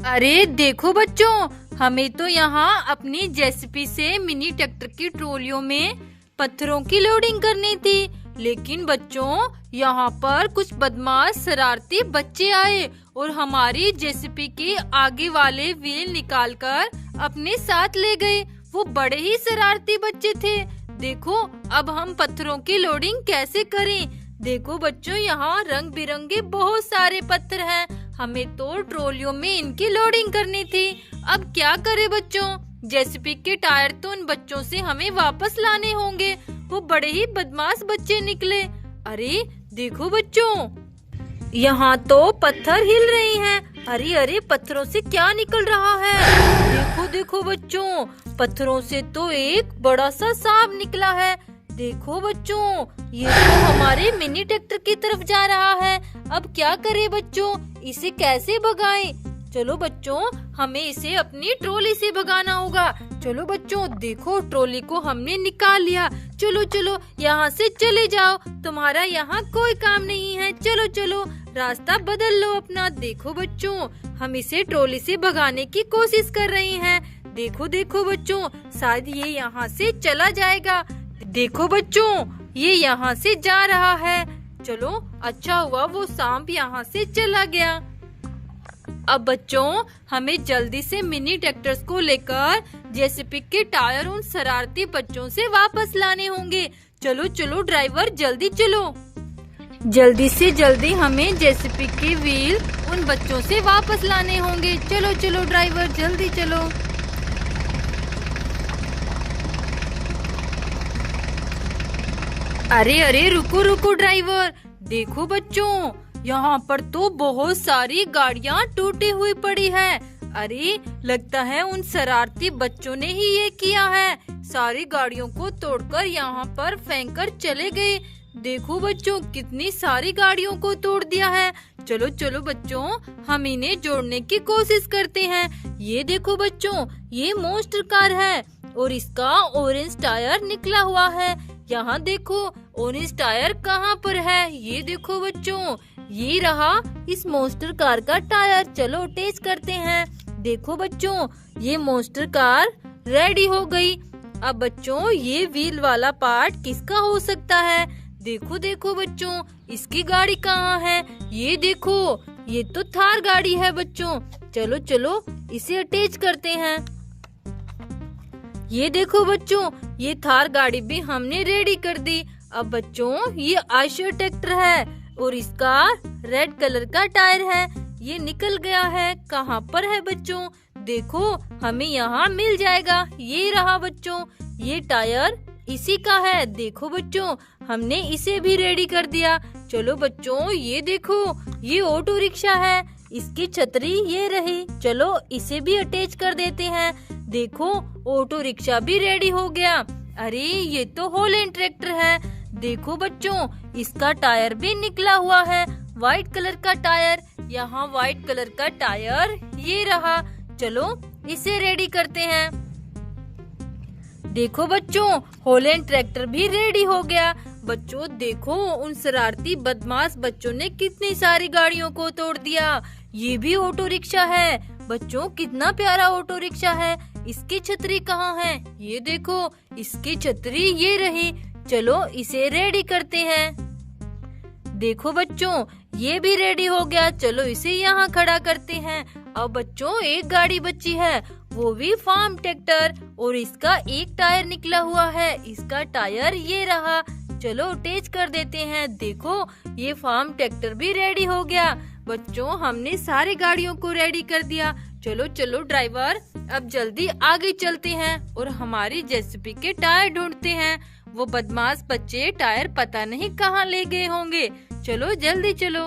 अरे देखो बच्चों, हमें तो यहाँ अपनी जेसीबी से मिनी ट्रैक्टर की ट्रॉलियों में पत्थरों की लोडिंग करनी थी। लेकिन बच्चों, यहाँ पर कुछ बदमाश शरारती बच्चे आए और हमारी जेसीबी के आगे वाले व्हील निकालकर अपने साथ ले गए। वो बड़े ही शरारती बच्चे थे। देखो अब हम पत्थरों की लोडिंग कैसे करें। देखो बच्चों, यहाँ रंग बिरंगे बहुत सारे पत्थर हैं। हमें तो ट्रॉलियों में इनकी लोडिंग करनी थी। अब क्या करें बच्चों, जेसीबी के टायर तो उन बच्चों से हमें वापस लाने होंगे। वो बड़े ही बदमाश बच्चे निकले। अरे देखो बच्चों, यहाँ तो पत्थर हिल रहे हैं। अरे अरे, पत्थरों से क्या निकल रहा है। देखो देखो बच्चों, पत्थरों से तो एक बड़ा सा सांप निकला है। देखो बच्चों, ये तो हमारे मिनी ट्रैक्टर की तरफ जा रहा है। अब क्या करें बच्चों, इसे कैसे भगाएं? चलो बच्चों, हमें इसे अपनी ट्रॉली से भगाना होगा। चलो बच्चों, देखो ट्रॉली को हमने निकाल लिया। चलो चलो, यहाँ से चले जाओ, तुम्हारा यहाँ कोई काम नहीं है। चलो चलो, रास्ता बदल लो अपना। देखो बच्चों, हम इसे ट्रॉली से भगाने की कोशिश कर रहे हैं। देखो देखो बच्चों, शायद ये यहाँ से चला जाएगा। देखो बच्चों, ये यहाँ से जा रहा है। चलो, अच्छा हुआ वो सांप यहाँ से चला गया। अब बच्चों, हमें जल्दी से मिनी ट्रैक्टर्स को लेकर जेसीबी के टायर उन शरारती बच्चों से वापस लाने होंगे। चलो चलो ड्राइवर, जल्दी चलो। जल्दी से जल्दी हमें जेसीबी के व्हील उन बच्चों से वापस लाने होंगे। चलो चलो ड्राइवर, जल्दी चलो। अरे अरे, रुको रुको ड्राइवर। देखो बच्चों, यहाँ पर तो बहुत सारी गाड़ियाँ टूटी हुई पड़ी है। अरे लगता है उन शरारती बच्चों ने ही ये किया है। सारी गाड़ियों को तोड़कर यहाँ पर फेंक कर चले गए। देखो बच्चों, कितनी सारी गाड़ियों को तोड़ दिया है। चलो चलो बच्चों, हम इन्हें जोड़ने की कोशिश करते हैं। ये देखो बच्चों, ये मॉन्स्टर कार है और इसका ऑरेंज टायर निकला हुआ है। यहाँ देखो ऑरेंज टायर कहाँ पर है। ये देखो बच्चों, ये रहा इस मॉन्स्टर कार का टायर। चलो टेस्ट करते हैं। देखो बच्चों, ये मॉन्स्टर कार रेडी हो गई। अब बच्चों, ये व्हील वाला पार्ट किसका हो सकता है। देखो देखो बच्चों, इसकी गाड़ी कहाँ है। ये देखो, ये तो थार गाड़ी है बच्चों। चलो चलो, इसे अटैच करते हैं। ये देखो बच्चों, ये थार गाड़ी भी हमने रेडी कर दी। अब बच्चों, ये आयशर ट्रैक्टर है और इसका रेड कलर का टायर है। ये निकल गया है। कहाँ पर है बच्चों? देखो, हमें यहाँ मिल जाएगा। ये रहा बच्चों, ये टायर इसी का है। देखो बच्चों, हमने इसे भी रेडी कर दिया। चलो बच्चों, ये देखो, ये ऑटो रिक्शा है। इसकी छतरी ये रही। चलो इसे भी अटैच कर देते हैं। देखो, ऑटो रिक्शा भी रेडी हो गया। अरे ये तो हॉलैंड ट्रैक्टर है। देखो बच्चों, इसका टायर भी निकला हुआ है, व्हाइट कलर का टायर। यहाँ व्हाइट कलर का टायर ये रहा। चलो इसे रेडी करते हैं। देखो बच्चों, हॉलैंड ट्रैक्टर भी रेडी हो गया। बच्चों देखो, उन शरारती बदमाश बच्चों ने कितनी सारी गाड़ियों को तोड़ दिया। ये भी ऑटो रिक्शा है। बच्चों, कितना प्यारा ऑटो रिक्शा है। इसकी छतरी कहाँ है? ये देखो, इसकी छतरी ये रही। चलो इसे रेडी करते हैं। देखो बच्चों, ये भी रेडी हो गया। चलो इसे यहाँ खड़ा करते हैं। अब बच्चों, एक गाड़ी बची है, वो भी फार्म ट्रैक्टर, और इसका एक टायर निकला हुआ है। इसका टायर ये रहा। चलो अटैच कर देते हैं। देखो, ये फार्म ट्रैक्टर भी रेडी हो गया। बच्चों, हमने सारी गाड़ियों को रेडी कर दिया। चलो चलो ड्राइवर, अब जल्दी आगे चलते हैं और हमारी जेसीबी के टायर ढूंढते हैं। वो बदमाश बच्चे टायर पता नहीं कहाँ ले गए होंगे। चलो जल्दी चलो।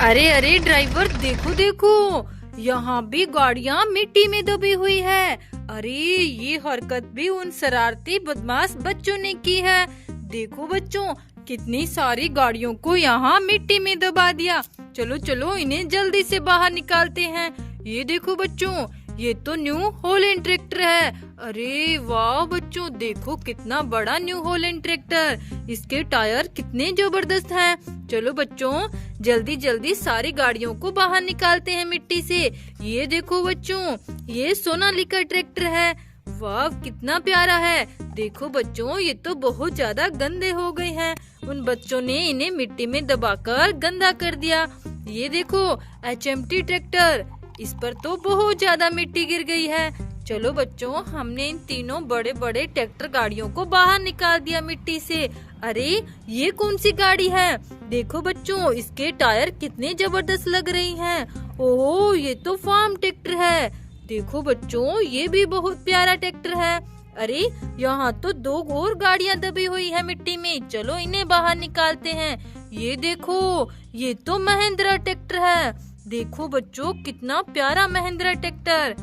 अरे अरे ड्राइवर, देखो देखो, यहाँ भी गाड़ियाँ मिट्टी में दबी हुई है। अरे ये हरकत भी उन शरारती बदमाश बच्चों ने की है। देखो बच्चों, कितनी सारी गाड़ियों को यहाँ मिट्टी में दबा दिया। चलो चलो, इन्हें जल्दी से बाहर निकालते हैं। ये देखो बच्चों, ये तो न्यू हॉलैंड ट्रैक्टर है। अरे वाह बच्चों, देखो कितना बड़ा न्यू हॉलैंड ट्रैक्टर। इसके टायर कितने जबरदस्त हैं। चलो बच्चों, जल्दी जल्दी सारी गाड़ियों को बाहर निकालते हैं मिट्टी से। ये देखो बच्चों, ये सोनालिका ट्रैक्टर है। वाह कितना प्यारा है। देखो बच्चों, ये तो बहुत ज्यादा गंदे हो गए हैं। उन बच्चों ने इन्हें मिट्टी में दबाकर गंदा कर दिया। ये देखो HMT ट्रैक्टर, इस पर तो बहुत ज्यादा मिट्टी गिर गई है। चलो बच्चों, हमने इन तीनों बड़े बड़े ट्रैक्टर गाड़ियों को बाहर निकाल दिया मिट्टी से। अरे ये कौन सी गाड़ी है? देखो बच्चों, इसके टायर कितने जबरदस्त लग रही हैं। ओह, ये तो फार्म ट्रैक्टर है। देखो बच्चों, ये भी बहुत प्यारा ट्रैक्टर है। अरे यहाँ तो दो और गाड़ियाँ दबी हुई है मिट्टी में। चलो इन्हें बाहर निकालते हैं। ये देखो, ये तो महिंद्रा ट्रैक्टर है। देखो बच्चों, कितना प्यारा महिंद्रा ट्रैक्टर।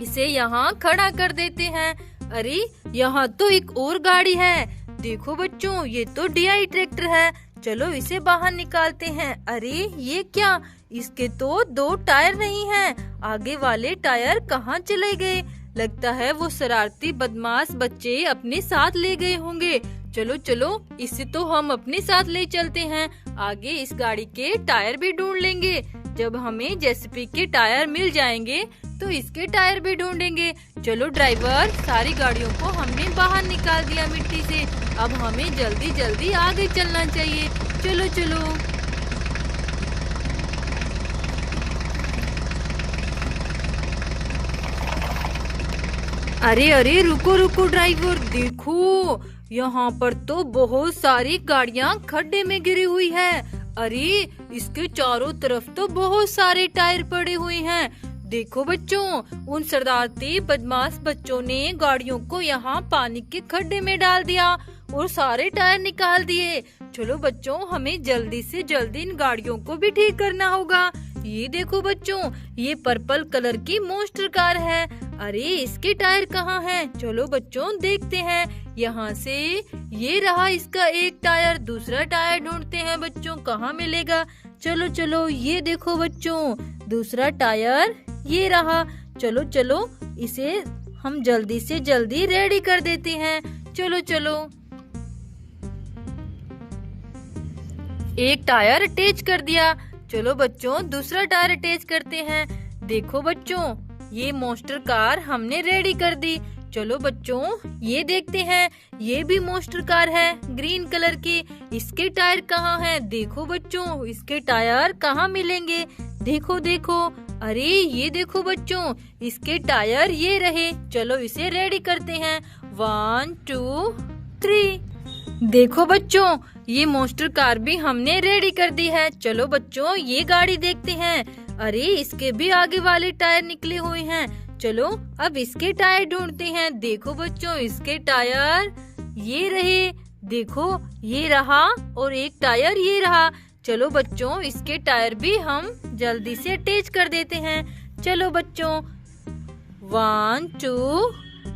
इसे यहाँ खड़ा कर देते हैं। अरे यहाँ तो एक और गाड़ी है। देखो बच्चों, ये तो DI ट्रैक्टर है। चलो इसे बाहर निकालते हैं। अरे ये क्या, इसके तो दो टायर नहीं हैं। आगे वाले टायर कहाँ चले गए? लगता है वो शरारती बदमाश बच्चे अपने साथ ले गए होंगे। चलो चलो, इसे तो हम अपने साथ ले चलते हैं। आगे इस गाड़ी के टायर भी ढूंढ लेंगे। जब हमें JCB के टायर मिल जाएंगे तो इसके टायर भी ढूंढेंगे। चलो ड्राइवर, सारी गाड़ियों को हमने बाहर निकाल दिया मिट्टी से। अब हमें जल्दी जल्दी आगे चलना चाहिए। चलो चलो। अरे अरे, रुको रुको ड्राइवर, देखो यहाँ पर तो बहुत सारी गाड़ियाँ खड्डे में गिरी हुई है। अरे इसके चारों तरफ तो बहुत सारे टायर पड़े हुए हैं। देखो बच्चों, उन शरारती बदमाश बच्चों ने गाड़ियों को यहाँ पानी के खड्डे में डाल दिया और सारे टायर निकाल दिए। चलो बच्चों, हमें जल्दी से जल्दी इन गाड़ियों को भी ठीक करना होगा। ये देखो बच्चों, ये पर्पल कलर की मॉन्स्टर कार है। अरे इसके टायर कहाँ हैं? चलो बच्चों देखते हैं। यहाँ से ये रहा इसका एक टायर। दूसरा टायर ढूंढते हैं बच्चों, कहाँ मिलेगा। चलो चलो, ये देखो बच्चों, दूसरा टायर ये रहा। चलो चलो, इसे हम जल्दी से जल्दी रेडी कर देते हैं। चलो चलो। एक टायर अटैच कर दिया। चलो बच्चों, दूसरा टायर अटैच करते हैं। देखो बच्चों, ये मॉन्स्टर कार हमने रेडी कर दी। चलो बच्चों, ये देखते हैं। ये भी मॉन्स्टर कार है, ग्रीन कलर की। इसके टायर कहाँ हैं? देखो बच्चों, इसके टायर कहाँ मिलेंगे? देखो देखो। अरे ये देखो बच्चों, इसके टायर ये रहे। चलो इसे रेडी करते हैं। 1 2 3। देखो बच्चों, ये मॉन्स्टर कार भी हमने रेडी कर दी है। चलो बच्चों, ये गाड़ी देखते हैं। अरे इसके भी आगे वाले टायर निकले हुए हैं। चलो अब इसके टायर ढूंढते हैं। देखो बच्चों, इसके टायर ये रहे। देखो ये रहा और एक टायर ये रहा। चलो बच्चों, इसके टायर भी हम जल्दी से अटैच कर देते हैं। चलो बच्चों, 1 2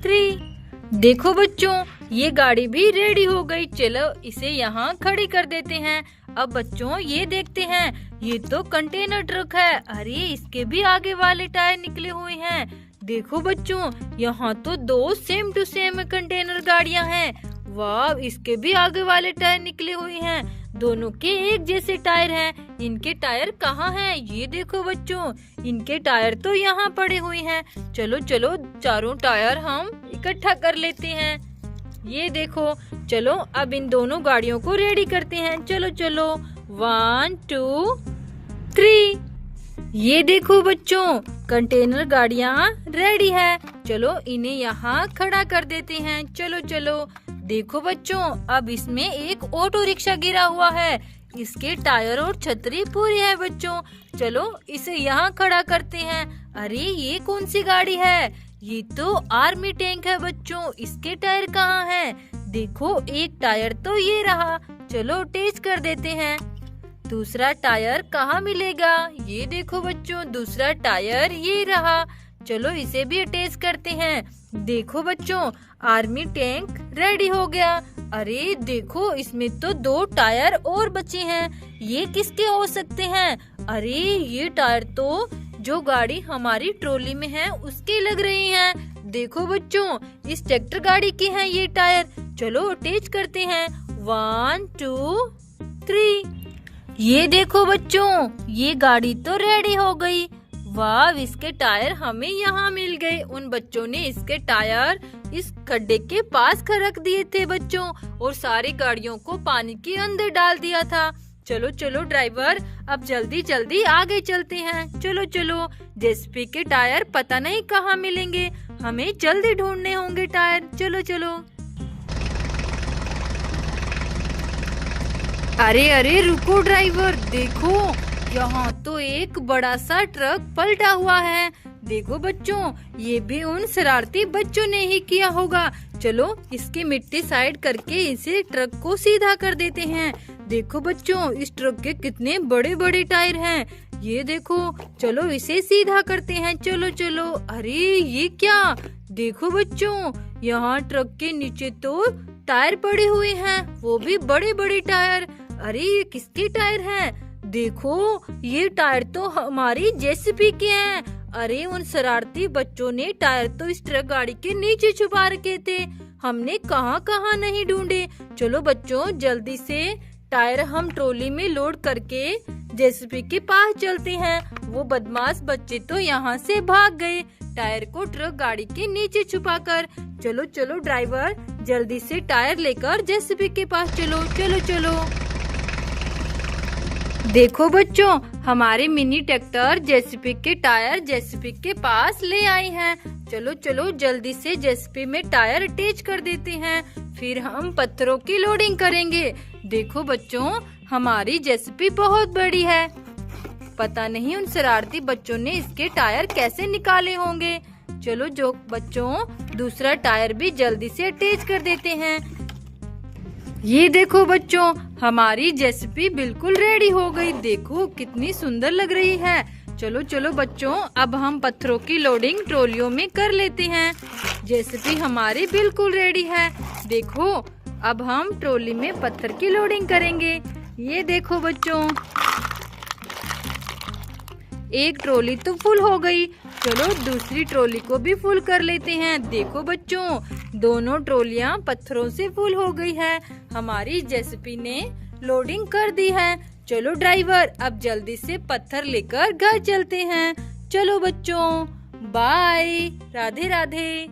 3। देखो बच्चों, ये गाड़ी भी रेडी हो गई। चलो इसे यहाँ खड़ी कर देते हैं। अब बच्चों ये देखते हैं, ये तो कंटेनर ट्रक है। अरे इसके भी आगे वाले टायर निकले हुए हैं। देखो बच्चों, यहाँ तो दो सेम टू सेम कंटेनर गाड़ियाँ हैं। वाह, इसके भी आगे वाले टायर निकले हुए हैं। दोनों के एक जैसे टायर हैं। इनके टायर कहाँ हैं? ये देखो बच्चों, इनके टायर तो यहाँ पड़े हुए हैं। चलो चलो, चारों टायर हम इकट्ठा कर लेते हैं। ये देखो। चलो अब इन दोनों गाड़ियों को रेडी करते हैं। चलो चलो, 1 2 3। ये देखो बच्चों, कंटेनर गाड़ियाँ रेडी है। चलो इन्हें यहाँ खड़ा कर देते हैं। चलो चलो। देखो बच्चों, अब इसमें एक ऑटो रिक्शा गिरा हुआ है। इसके टायर और छतरी पूरी है बच्चों। चलो इसे यहाँ खड़ा करते हैं। अरे ये कौन सी गाड़ी है? ये तो आर्मी टैंक है बच्चों। इसके टायर कहाँ हैं? देखो एक टायर तो ये रहा। चलो अटैच कर देते हैं। दूसरा टायर कहाँ मिलेगा? ये देखो बच्चों, दूसरा टायर ये रहा। चलो इसे भी अटैच करते हैं। देखो बच्चों, आर्मी टैंक रेडी हो गया। अरे देखो, इसमें तो दो टायर और बचे हैं। ये किसके हो सकते हैं? अरे ये टायर तो जो गाड़ी हमारी ट्रॉली में है उसके लग रही हैं। देखो बच्चों, इस ट्रैक्टर गाड़ी के हैं ये टायर। चलो अटैच करते हैं। 1 2 3। ये देखो बच्चों, ये गाड़ी तो रेडी हो गई। वाह, इसके टायर हमें यहाँ मिल गए। उन बच्चों ने इसके टायर इस खड्डे के पास रख दिए थे बच्चों, और सारी गाड़ियों को पानी के अंदर डाल दिया था। चलो चलो ड्राइवर, अब जल्दी जल्दी आगे चलते हैं। चलो चलो, जेसीबी के टायर पता नहीं कहाँ मिलेंगे, हमें जल्दी ढूंढने होंगे टायर। चलो चलो। अरे अरे रुको ड्राइवर, देखो यहाँ तो एक बड़ा सा ट्रक पलटा हुआ है। देखो बच्चों, ये भी उन शरारती बच्चों ने ही किया होगा। चलो इसकी मिट्टी साइड करके इसे ट्रक को सीधा कर देते हैं। देखो बच्चों, इस ट्रक के कितने बड़े बड़े टायर हैं। ये देखो, चलो इसे सीधा करते हैं। चलो चलो। अरे ये क्या, देखो बच्चों, यहाँ ट्रक के नीचे तो टायर पड़े हुए हैं, वो भी बड़े बड़े टायर। अरे ये किसके टायर हैं? देखो, ये टायर तो हमारी जेसीबी के हैं। अरे उन शरारती बच्चों ने टायर तो इस ट्रक गाड़ी के नीचे छुपा रखे थे, हमने कहाँ कहाँ नहीं ढूंढे। चलो बच्चों, जल्दी से टायर हम ट्रॉली में लोड करके जेसीबी के पास चलते हैं। वो बदमाश बच्चे तो यहाँ से भाग गए, टायर को ट्रक गाड़ी के नीचे छुपाकर। चलो चलो ड्राइवर, जल्दी से टायर लेकर जेसीबी के पास चलो। चलो चलो। देखो बच्चों, हमारे मिनी ट्रैक्टर जेसीबी के टायर जेसीबी के पास ले आए हैं। चलो चलो, जल्दी से जेसीबी में टायर अटैच कर देते हैं, फिर हम पत्थरों की लोडिंग करेंगे। देखो बच्चों, हमारी जेसीबी बहुत बड़ी है, पता नहीं उन शरारती बच्चों ने इसके टायर कैसे निकाले होंगे। चलो जो बच्चों, दूसरा टायर भी जल्दी से अटैच कर देते हैं। ये देखो बच्चों, हमारी जेसीबी बिल्कुल रेडी हो गई। देखो कितनी सुंदर लग रही है। चलो चलो बच्चों, अब हम पत्थरों की लोडिंग ट्रॉलियों में कर लेते हैं। जेसीबी हमारी बिल्कुल रेडी है। देखो, अब हम ट्रॉली में पत्थर की लोडिंग करेंगे। ये देखो बच्चों, एक ट्रॉली तो फुल हो गई। चलो दूसरी ट्रॉली को भी फुल कर लेते हैं। देखो बच्चों, दोनों ट्रॉलियां पत्थरों से फुल हो गई है। हमारी जेसीबी ने लोडिंग कर दी है। चलो ड्राइवर, अब जल्दी से पत्थर लेकर घर चलते हैं। चलो बच्चों, बाय, राधे राधे।